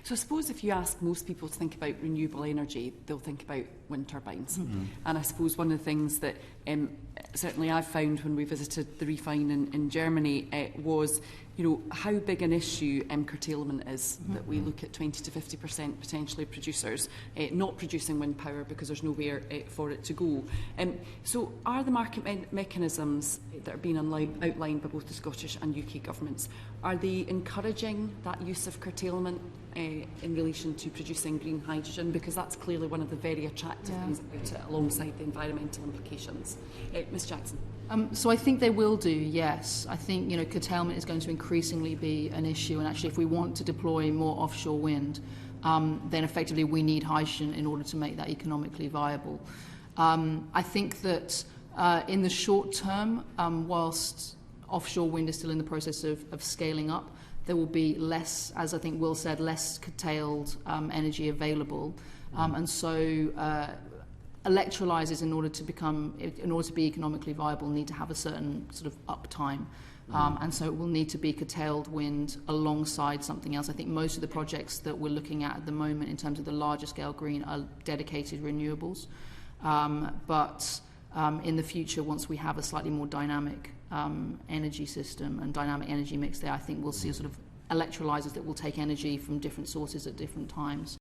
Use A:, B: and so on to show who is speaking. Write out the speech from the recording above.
A: So I suppose if you ask most people to think about renewable energy, they'll think about wind turbines. And I suppose one of the things that certainly I've found when we visited the Refine in Germany was, how big an issue curtailment is, that we look at 20 to 50% potentially producers not producing wind power because there's nowhere for it to go. So are the market mechanisms that are being outlined by both the Scottish and UK governments, are they encouraging that use of curtailment in relation to producing green hydrogen? Because that's clearly one of the very attractive things about it, alongside the environmental implications. Ms Jackson.
B: So I think they will do, yes. I think curtailment is going to increasingly be an issue, and actually if we want to deploy more offshore wind, then effectively we need hydrogen in order to make that economically viable. I think that in the short term, whilst offshore wind is still in the process of scaling up, there will be less, as I think Will said, less curtailed energy available, and so electrolyzers, in order to be economically viable, need to have a certain sort of uptime, and so it will need to be curtailed wind alongside something else. I think most of the projects that we're looking at the moment, in terms of the larger scale green, are dedicated renewables, but in the future, once we have a slightly more dynamic energy system and dynamic energy mix there, I think we'll see sort of electrolyzers that will take energy from different sources at different times.